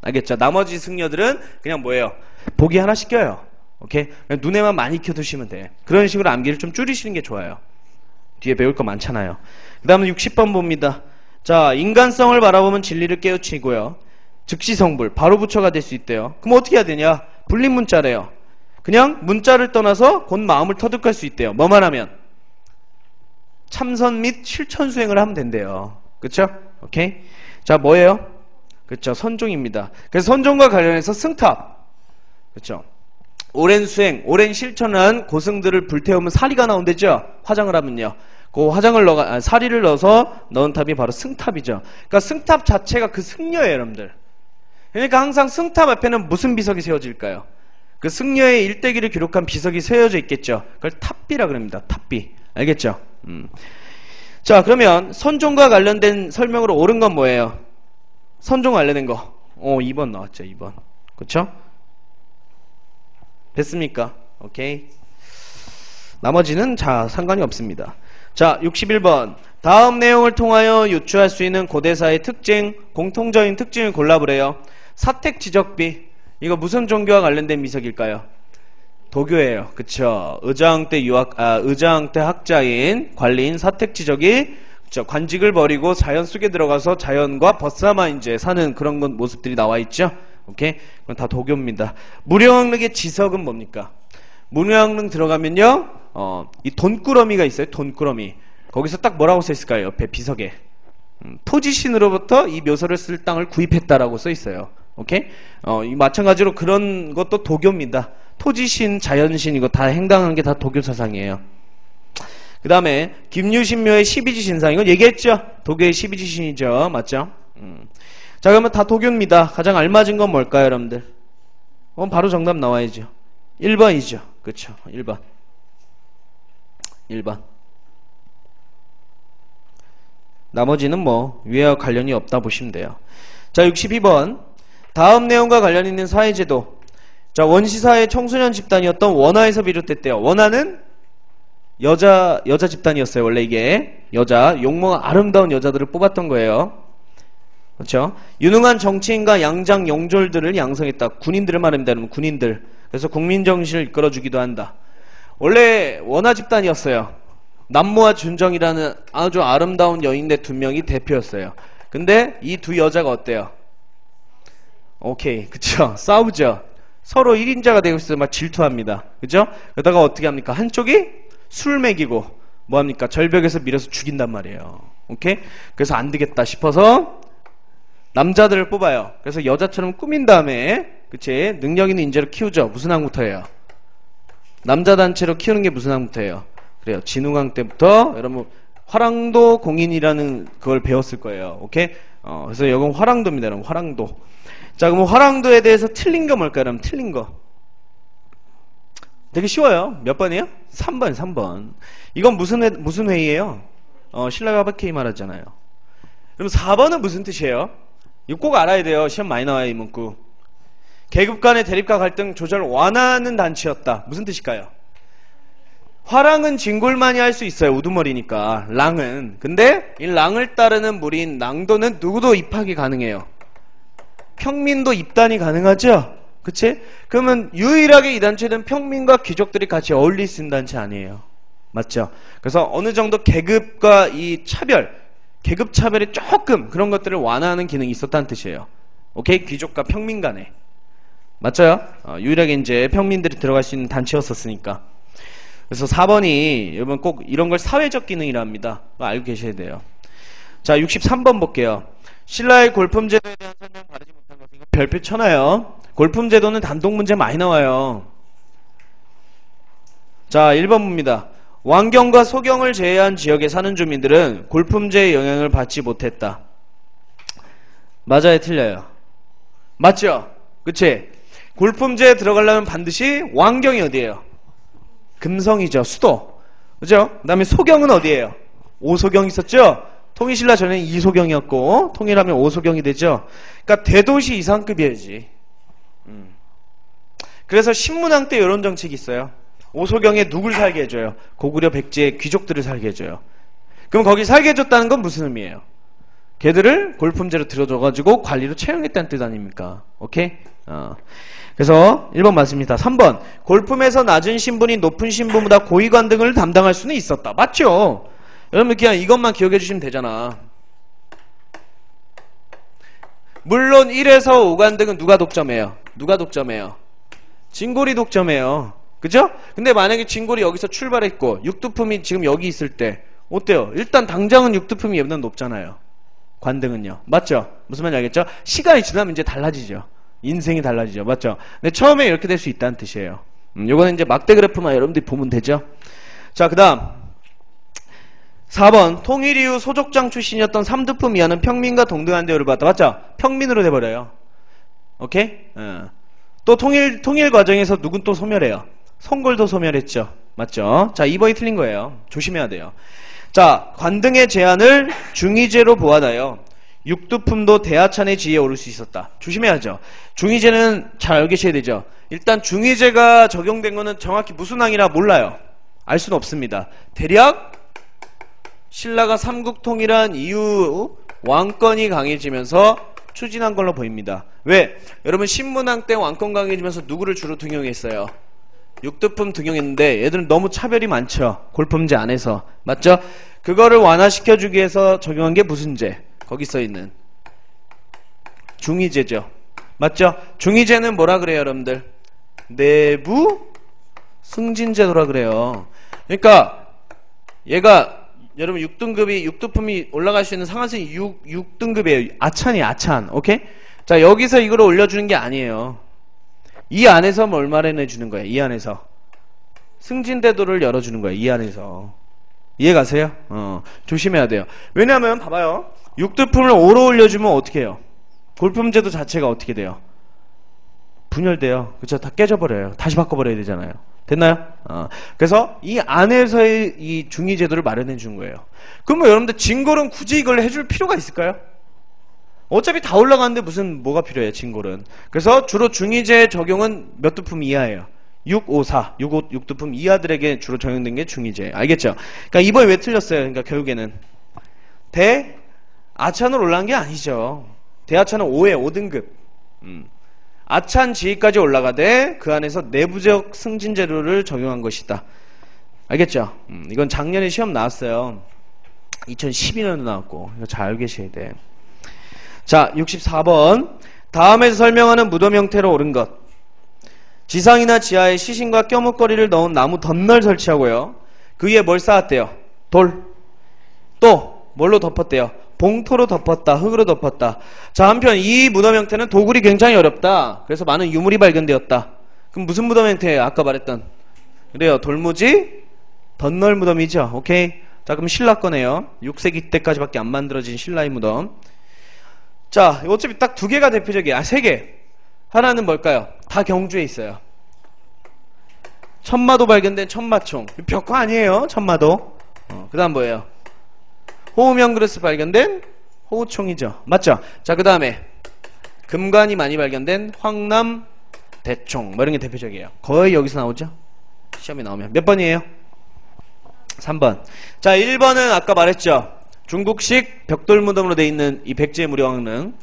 알겠죠? 나머지 승려들은 그냥 뭐예요? 보기 하나씩 껴요. 오케이? 그냥 눈에만 많이 켜두시면 돼. 그런 식으로 암기를 좀 줄이시는 게 좋아요. 뒤에 배울 거 많잖아요. 그 다음은 60번 봅니다. 자, 인간성을 바라보면 진리를 깨우치고요. 즉시성불, 바로 부처가 될 수 있대요. 그럼 어떻게 해야 되냐? 불립문자래요. 그냥 문자를 떠나서 곧 마음을 터득할 수 있대요. 뭐만 하면? 참선 및 실천 수행을 하면 된대요. 그쵸? 오케이? 자, 뭐예요? 그쵸? 선종입니다. 그래서 선종과 관련해서 승탑. 그쵸? 오랜 수행, 오랜 실천을 한 고승들을 불태우면 사리가 나온대죠? 화장을 하면요. 그 화장을 사리를 넣어서 넣은 탑이 바로 승탑이죠. 그러니까 승탑 자체가 그 승려예요, 여러분들. 그러니까 항상 승탑 앞에는 무슨 비석이 세워질까요? 그 승려의 일대기를 기록한 비석이 세워져 있겠죠. 그걸 탑비라 그럽니다. 탑비. 알겠죠? 자, 그러면 선종과 관련된 설명으로 옳은 건 뭐예요? 선종 관련된 거. 2번 나왔죠. 2번. 그쵸? 됐습니까? 오케이. 나머지는 자, 상관이 없습니다. 자, 61번. 다음 내용을 통하여 유추할 수 있는 고대사의 특징, 공통적인 특징을 골라보래요. 사택지적비. 이거 무슨 종교와 관련된 미석일까요? 도교예요. 그쵸? 의장 때 학자인 관리인 사택지적이 그쵸? 관직을 버리고 자연 속에 들어가서 자연과 벗삼아 이제 사는 그런 모습들이 나와 있죠? 오케이? 그건 다 도교입니다. 무료왕릉의 지석은 뭡니까? 무료왕릉 들어가면요, 이 돈꾸러미가 있어요. 돈꾸러미. 거기서 딱 뭐라고 써 있을까요? 옆에 비석에. 토지신으로부터 이 묘소를 쓸 땅을 구입했다라고 써 있어요. 오케이? 마찬가지로 그런 것도 도교입니다. 토지신, 자연신 이거 다 행당하는 게 다 도교 사상이에요. 그 다음에 김유신묘의 12지신상 이건 얘기했죠? 도교의 12지신이죠. 맞죠? 자, 그러면 다 도교입니다. 가장 알맞은 건 뭘까요, 여러분들? 바로 정답 나와야죠. 1번이죠. 그쵸? 1번. 1번. 나머지는 뭐 위와 관련이 없다 보시면 돼요. 자, 62번. 다음 내용과 관련 있는 사회제도. 자, 원시사회 청소년 집단이었던 원아에서 비롯됐대요. 원아는 여자 집단이었어요. 원래 이게 여자 용모가 아름다운 여자들을 뽑았던 거예요. 그렇죠? 유능한 정치인과 양장 용졸들을 양성했다. 군인들을 말합니다. 여러분, 군인들. 그래서 국민 정신을 이끌어주기도 한다. 원래 원아 집단이었어요. 남모와 준정이라는 아주 아름다운 여인네 두 명이 대표였어요. 근데 이 두 여자가 어때요? 오케이, 그쵸? 싸우죠. 서로 1인자가 되고 있어서 막 질투합니다. 그죠? 그러다가 어떻게 합니까? 한쪽이 술 먹이고 뭐합니까? 절벽에서 밀어서 죽인단 말이에요. 오케이? 그래서 안 되겠다 싶어서 남자들을 뽑아요. 그래서 여자처럼 꾸민 다음에, 그치? 능력 있는 인재로 키우죠. 무슨 항부터예요? 남자 단체로 키우는 게 무슨 항부터예요? 그래요. 진흥왕 때부터 여러분 화랑도 공인이라는 그걸 배웠을 거예요. 오케이? 그래서 여건 화랑도입니다. 여러분, 화랑도. 자, 그럼 화랑도에 대해서 틀린 거 뭘까요? 여러분, 틀린 거. 되게 쉬워요. 몇 번이에요? 3번, 3번. 이건 무슨 회의예요? 신라가 박해이 말하잖아요. 그럼 4번은 무슨 뜻이에요? 이거 꼭 알아야 돼요. 시험 많이 나와요, 이 문구. 계급 간의 대립과 갈등 조절 완화하는 단체였다. 무슨 뜻일까요? 화랑은 진골만이 할 수 있어요. 우두머리니까. 랑은. 근데 이 랑을 따르는 무리인 랑도는 누구도 입학이 가능해요. 평민도 입단이 가능하죠? 그치? 그러면 유일하게 이 단체는 평민과 귀족들이 같이 어울릴 수 있는 단체 아니에요. 맞죠? 그래서 어느 정도 계급과 이 차별, 계급 차별이 조금 그런 것들을 완화하는 기능이 있었다는 뜻이에요. 오케이? 귀족과 평민 간에. 맞죠? 유일하게 이제 평민들이 들어갈 수 있는 단체였었으니까. 그래서 4번이 여러분 꼭 이런 걸 사회적 기능이라 합니다. 알고 계셔야 돼요. 자, 63번 볼게요. 신라의 골품 제도에 대한 설명 바르지 못한 것은 이거 별표 쳐놔요. 골품 제도는 단독 문제 많이 나와요. 자, 1번 봅니다. 왕경과 소경을 제외한 지역에 사는 주민들은 골품제의 영향을 받지 못했다. 맞아요, 틀려요? 맞죠? 그치? 골품제에 들어가려면 반드시 왕경이 어디예요? 금성이죠. 수도. 그죠? 그 다음에 소경은 어디예요? 오소경 있었죠? 통일신라 전에는 이소경이었고 통일하면 오소경이 되죠. 그러니까 대도시 이상급이어야지. 그래서 신문왕 때 이런 정책이 있어요. 오소경에 누굴 살게 해줘요? 고구려 백제의 귀족들을 살게 해줘요. 그럼 거기 살게 해줬다는 건 무슨 의미예요? 걔들을 골품제로 들어줘가지고 관리로 채용했다는 뜻 아닙니까? 오케이? 그래서 1번 맞습니다. 3번. 골품에서 낮은 신분이 높은 신분보다 고위관 등을 담당할 수는 있었다. 맞죠? 여러분 그냥 이것만 기억해 주시면 되잖아. 물론 1에서 5관 등은 누가 독점해요? 누가 독점해요? 진골이 독점해요. 그죠? 근데 만약에 진골이 여기서 출발했고 육두품이 지금 여기 있을 때 어때요? 일단 당장은 육두품이 얘보다 높잖아요. 관등은요. 맞죠? 무슨 말인지 알겠죠? 시간이 지나면 이제 달라지죠. 인생이 달라지죠. 맞죠? 근데 처음에 이렇게 될 수 있다는 뜻이에요. 요거는 이제 막대 그래프만 여러분들이 보면 되죠. 자, 그 다음 4번. 통일 이후 소족장 출신이었던 삼두품 이하는 평민과 동등한 대우를 받았다. 맞죠? 평민으로 돼버려요. 오케이? 또 통일 과정에서 누군 또 소멸해요? 송골도 소멸했죠. 맞죠? 자, 2번이 틀린 거예요. 조심해야 돼요. 자, 관등의 제한을 중의제로 보아다요. 육두품도 대하찬의 지위에 오를 수 있었다. 조심해야죠. 중의제는 잘 알고 계셔야 되죠. 일단 중의제가 적용된 거는 정확히 무슨 항이라 몰라요. 알 수는 없습니다. 대략 신라가 삼국통일한 이후 왕권이 강해지면서 추진한 걸로 보입니다. 왜? 여러분 신문왕 때 왕권 강해지면서 누구를 주로 등용했어요? 육두품 등용했는데 얘들은 너무 차별이 많죠. 골품제 안에서. 맞죠? 그거를 완화시켜주기 위해서 적용한 게 무슨 제? 거기 써있는 중의제죠. 맞죠? 중의제는 뭐라 그래요 여러분들? 내부 승진제도라 그래요. 그러니까 얘가 여러분 6등급이 육두품이 올라갈 수 있는 상한선이 6등급이에요. 아찬이 아찬. 오케이? 자, 여기서 이걸 올려주는 게 아니에요. 이 안에서 뭘 마련해주는 거예요? 이 안에서 승진대도를 열어주는 거예요. 이 안에서. 이해 가세요? 조심해야 돼요. 왜냐면 봐봐요. 육두품을 5로 올려주면 어떻게 해요? 골품제도 자체가 어떻게 돼요? 분열돼요. 그쵸? 다 깨져버려요. 다시 바꿔버려야 되잖아요. 됐나요? 그래서 이 안에서의 이 중위제도를 마련해 준 거예요. 그러면 여러분들 진골은 굳이 이걸 해줄 필요가 있을까요? 어차피 다 올라가는데 무슨 뭐가 필요해요, 진골은. 그래서 주로 중위제 적용은 몇 두품 이하예요. 6, 5, 4, 6두품 이하들에게 주로 적용된 게 중위제. 알겠죠? 그러니까 이번에 왜 틀렸어요? 그러니까 결국에는 대아찬으로 올라간 게 아니죠. 대아찬은 5에 5등급. 아찬 지위까지 올라가되 그 안에서 내부적 승진제도를 적용한 것이다. 알겠죠? 이건 작년에 시험 나왔어요. 2012년도 나왔고 이거 잘 알고 계셔야 돼. 자, 64번. 다음에서 설명하는 무덤 형태로 옳은 것. 지상이나 지하에 시신과 껴묵거리를 넣은 나무 덧널 설치하고요. 그 위에 뭘 쌓았대요? 돌. 또 뭘로 덮었대요? 봉토로 덮었다. 흙으로 덮었다. 자, 한편 이 무덤 형태는 도굴이 굉장히 어렵다. 그래서 많은 유물이 발견되었다. 그럼 무슨 무덤 형태예요? 아까 말했던. 그래요. 돌무지 덧널 무덤이죠. 오케이. 자, 그럼 신라 거네요. 6세기 때까지밖에 안 만들어진 신라의 무덤. 자, 어차피 딱 두 개가 대표적이에요. 세 개. 하나는 뭘까요? 다 경주에 있어요. 천마도 발견된 천마총. 벽화 아니에요. 천마도. 그 다음 뭐예요? 호우명그릇 발견된 호우총이죠. 맞죠? 자, 그 다음에 금관이 많이 발견된 황남 대총. 뭐 이런 게 대표적이에요. 거의 여기서 나오죠? 시험에 나오면. 몇 번이에요? 3번. 자, 1번은 아까 말했죠. 중국식 벽돌무덤으로 되어 있는 이 백제 무령릉.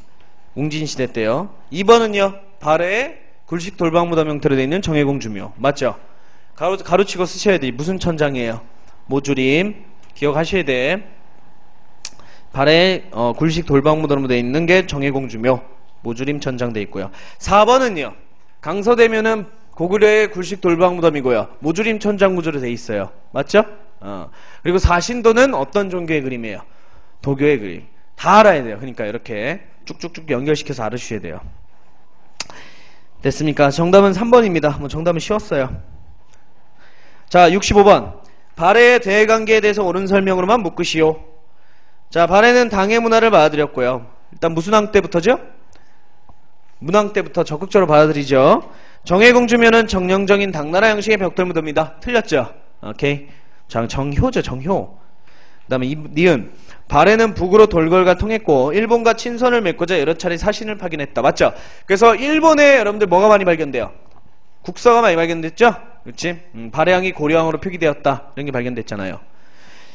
웅진시대 때요. 2번은요. 발해의 굴식 돌방무덤 형태로 되어 있는 정해공주묘. 맞죠? 가로치고 쓰셔야 돼. 무슨 천장이에요? 모주림. 기억하셔야 돼. 발에 굴식 돌방무덤으로 되어 있는 게 정해공주묘. 모주림 천장 되어 있고요. 4번은요. 강서대면은 고구려의 굴식 돌방무덤이고요. 모주림 천장 구조로 되어 있어요. 맞죠? 그리고 사신도는 어떤 종교의 그림이에요? 도교의 그림. 다 알아야 돼요. 그러니까 이렇게 쭉쭉쭉 연결시켜서 알아주셔야 돼요. 됐습니까? 정답은 3번입니다. 뭐 정답은 쉬웠어요. 자, 65번. 발해의 대관계에 대해서 옳은 설명으로만 묶으시오. 자, 발해는 당의 문화를 받아들였고요. 일단 무슨 왕 때부터죠? 문왕 때부터 적극적으로 받아들이죠. 정해공주면은 정령적인 당나라 형식의 벽돌무덤이다. 틀렸죠? 오케이. 자, 정효죠, 정효. 그 다음에 니은. 발해는 북으로 돌궐과 통했고 일본과 친선을 맺고자 여러 차례 사신을 파견했다. 맞죠? 그래서 일본에 여러분들 뭐가 많이 발견돼요? 국서가 많이 발견됐죠? 그렇지? 발해왕이 고려왕으로 표기되었다. 이런 게 발견됐잖아요.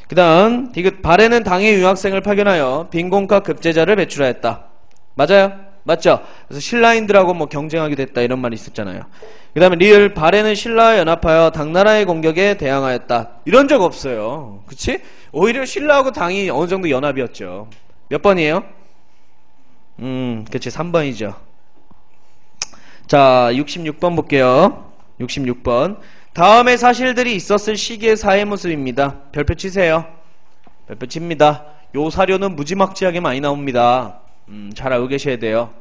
그 다음 디귿. 발해는 당의 유학생을 파견하여 빈곤과 급제자를 배출하였다. 맞아요? 맞죠? 그래서 신라인들하고 뭐 경쟁하기도 했다. 이런 말이 있었잖아요. 그 다음에 리을. 발해는 신라와 연합하여 당나라의 공격에 대항하였다. 이런 적 없어요. 그치? 오히려 신라하고 당이 어느 정도 연합이었죠. 몇 번이에요? 그치. 3번이죠. 자, 66번 볼게요. 66번. 다음의 사실들이 있었을 시기의 사회 모습입니다. 별표 치세요. 별표 칩니다. 요 사료는 무지막지하게 많이 나옵니다. 잘 알고 계셔야 돼요.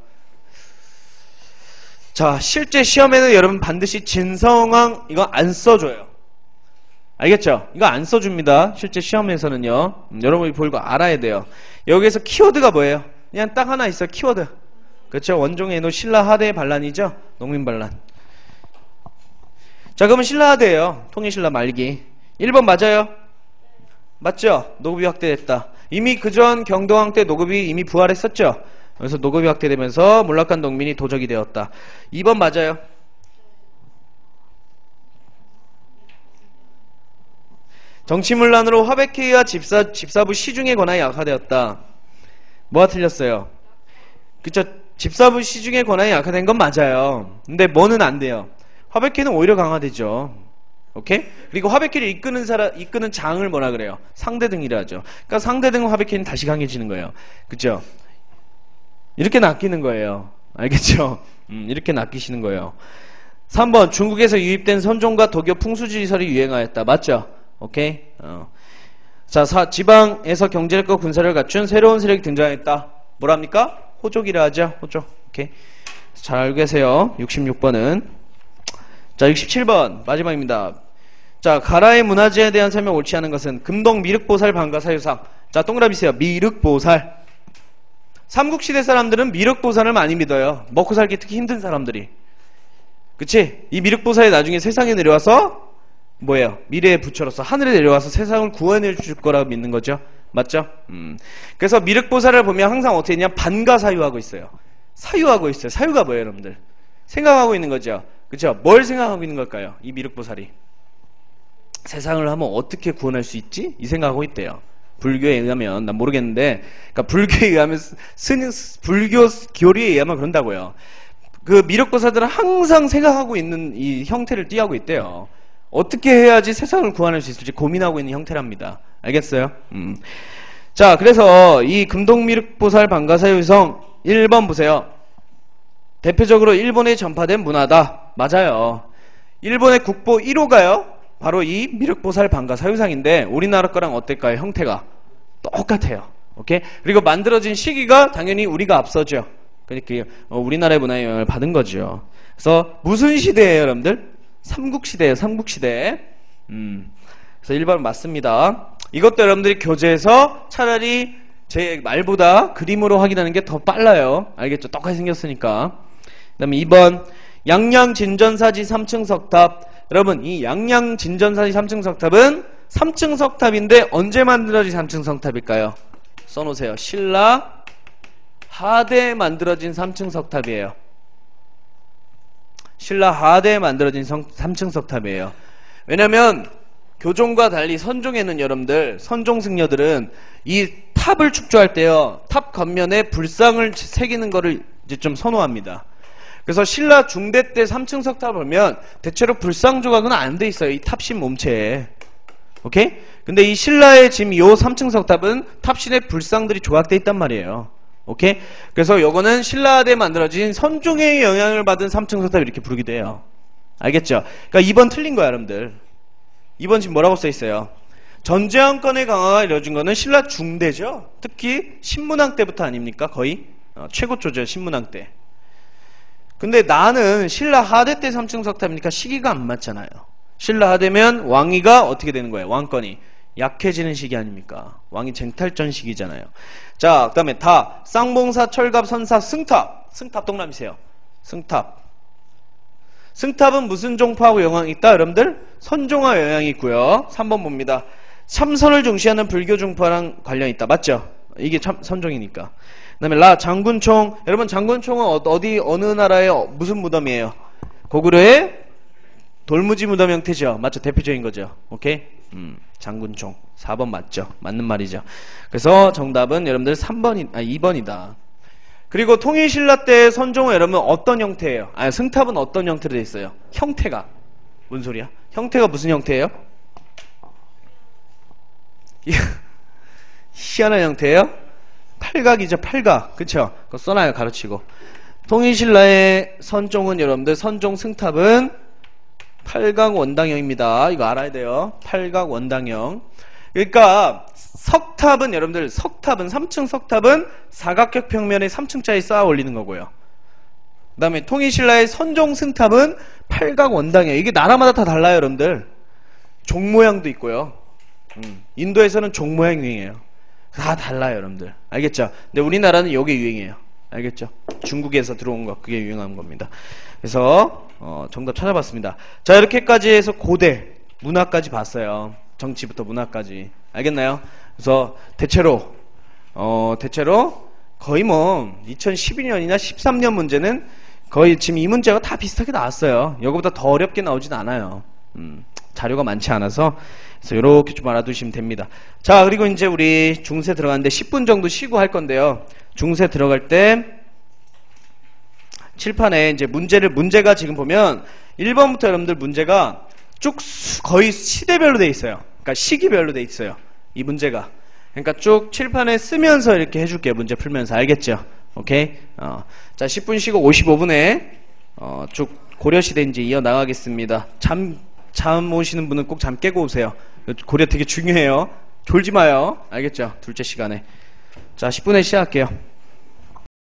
자, 실제 시험에는 여러분 반드시 진성황 이거 안 써줘요. 알겠죠? 이거 안 써줍니다. 실제 시험에서는요. 여러분이 보고 알아야 돼요. 여기에서 키워드가 뭐예요? 그냥 딱 하나 있어요. 키워드. 그렇죠? 원종의 노 신라 하대의 반란이죠? 농민반란. 자, 그러면 신라 하대예요. 통일신라 말기. 1번 맞아요? 맞죠? 노급이 확대됐다. 이미 그전 경동왕 때 노급이 이미 부활했었죠? 그래서 노급이 확대되면서 몰락한 농민이 도적이 되었다. 2번 맞아요? 정치문란으로 화백회의와 집사부 시중의 권한이 약화되었다. 뭐가 틀렸어요? 그쵸? 집사부 시중의 권한이 약화된 건 맞아요. 근데 뭐는 안 돼요? 화백회는 오히려 강화되죠. 오케이? 그리고 화백회를 이끄는 장을 뭐라 그래요? 상대등이라 하죠. 그러니까 상대등 화백회는 다시 강해지는 거예요. 그쵸? 이렇게 낚이는 거예요. 알겠죠? 이렇게 낚이시는 거예요. 3번. 중국에서 유입된 선종과 도교 풍수지리설이 유행하였다. 맞죠? 오케이? 자, 지방에서 경제력과 군사를 갖춘 새로운 세력이 등장했다. 뭐랍니까? 호족이라 하죠. 호족. 오케이? 잘 알고 계세요. 66번은. 자, 67번. 마지막입니다. 자, 가라의 문화재에 대한 설명 옳지 않은 것은 금동 미륵보살 방가 사유상. 자, 동그라미세요. 미륵보살. 삼국시대 사람들은 미륵보살을 많이 믿어요. 먹고 살기 특히 힘든 사람들이. 그치? 이 미륵보살이 나중에 세상에 내려와서 뭐예요? 미래의 부처로서 하늘에 내려와서 세상을 구원해 줄 거라고 믿는 거죠. 맞죠? 그래서 미륵보살을 보면 항상 어떻게 했냐? 반가사유하고 있어요. 사유하고 있어요. 사유가 뭐예요, 여러분들? 생각하고 있는 거죠. 그쵸? 뭘 생각하고 있는 걸까요? 이 미륵보살이. 세상을 한번 어떻게 구원할 수 있지? 이 생각하고 있대요. 불교에 의하면, 난 모르겠는데, 그러니까 불교에 의하면, 불교 교리에 의하면 그런다고요. 그 미륵보살들은 항상 생각하고 있는 이 형태를 띠하고 있대요. 어떻게 해야지 세상을 구원할 수 있을지 고민하고 있는 형태랍니다. 알겠어요? 자, 그래서 이 금동미륵보살 반가사유성 1번 보세요. 대표적으로 일본에 전파된 문화다. 맞아요. 일본의 국보 1호가요. 바로 이 미륵보살 반가사유상인데 우리나라 거랑 어떨까요? 형태가 똑같아요. 오케이? 그리고 만들어진 시기가 당연히 우리가 앞서죠. 그러니까 우리나라의 문화의 영향을 받은 거죠. 그래서 무슨 시대예요, 여러분들? 삼국시대예요. 삼국시대. 그래서 1번 맞습니다. 이것도 여러분들이 교재에서 차라리 제 말보다 그림으로 확인하는 게 더 빨라요. 알겠죠? 똑같이 생겼으니까. 그 다음에 2번 양양진전사지 3층 석탑. 여러분, 이 양양진전사지 3층 석탑은 3층 석탑인데 언제 만들어진 3층 석탑일까요? 써놓으세요. 신라 하대에 만들어진 3층 석탑이에요. 신라 하대에 만들어진 3층 석탑이에요. 왜냐면 교종과 달리 선종에는 여러분들, 선종 승려들은 이 탑을 축조할 때요, 탑 겉면에 불상을 새기는 거를 이제 좀 선호합니다. 그래서 신라 중대 때 3층 석탑을 보면 대체로 불상 조각은 안 돼 있어요. 이 탑신 몸체에. 오케이? 근데 이 신라의 지금 요 3층 석탑은 탑신에 불상들이 조각돼 있단 말이에요. 오케이? 그래서 요거는 신라하대에 만들어진 선종의 영향을 받은 3층 석탑 이렇게 부르기도 해요. 알겠죠? 그러니까 2번 틀린 거야, 여러분들. 2번 지금 뭐라고 써 있어요? 전제왕권의 강화가 이루어진 거는 신라 중대죠. 특히 신문왕 때부터 아닙니까? 거의 최고조죠, 신문왕 때. 근데 나는 신라 하대 때 3층 석탑이니까 시기가 안 맞잖아요. 신라 하대면 왕위가 어떻게 되는 거예요? 왕권이 약해지는 시기 아닙니까? 왕이 쟁탈전 시기잖아요. 자, 그 다음에 다 쌍봉사 철갑 선사 승탑. 승탑 동남이세요. 승탑. 승탑은 무슨 종파하고 영향이 있다? 여러분들? 선종과 영향이 있고요. 3번 봅니다. 참선을 중시하는 불교 종파랑 관련이 있다. 맞죠? 이게 참 선종이니까. 그 다음에 라 장군총. 여러분, 장군총은 어디 어느 나라의 무슨 무덤이에요? 고구려의 돌무지 무덤 형태죠. 맞죠? 대표적인 거죠. 오케이? 장군총. 4번 맞죠? 맞는 말이죠. 그래서 정답은 여러분들 2번이다. 그리고 통일신라 때 선종은 여러분 어떤 형태예요? 승탑은 어떤 형태로 되어 있어요? 형태가. 뭔 소리야? 형태가 무슨 형태예요? 희한한 형태예요? 팔각이죠, 팔각. 그쵸? 그거 써놔요, 가르치고. 통일신라의 선종은 여러분들, 선종 승탑은 팔각 원당형입니다. 이거 알아야 돼요. 팔각 원당형. 그러니까 석탑은 여러분들, 석탑은 3층 석탑은 사각형 평면에 3층짜리 쌓아 올리는 거고요. 그 다음에 통일신라의 선종 승탑은 팔각 원당형. 이게 나라마다 다 달라요, 여러분들. 종 모양도 있고요. 인도에서는 종 모양 유행해요. 다 달라요, 여러분들. 알겠죠? 근데 우리나라는 이게 유행이에요. 알겠죠? 중국에서 들어온 거, 그게 유행한 겁니다. 그래서 정답 찾아봤습니다. 자, 이렇게까지 해서 고대 문화까지 봤어요. 정치부터 문화까지. 알겠나요? 그래서 대체로 거의 뭐 2012년이나 13년 문제는 거의 지금 이 문제가 다 비슷하게 나왔어요. 이거보다 더 어렵게 나오진 않아요. 자료가 많지 않아서. 그래서 이렇게 좀 알아두시면 됩니다. 자, 그리고 이제 우리 중세 들어가는데 10분 정도 쉬고 할 건데요. 중세 들어갈 때 칠판에 이제 문제가 지금 보면 1번부터 여러분들 문제가 쭉 거의 시대별로 돼 있어요. 그러니까 시기별로 돼 있어요. 이 문제가. 그러니까 쭉 칠판에 쓰면서 이렇게 해줄게요. 문제 풀면서. 알겠죠? 오케이? 자, 10분 쉬고 55분에 쭉 고려시대 이제 이어나가겠습니다. 잠 오시는 분은 꼭 잠 깨고 오세요. 고려 되게 중요해요. 졸지 마요. 알겠죠? 둘째 시간에. 자, 10분에 시작할게요.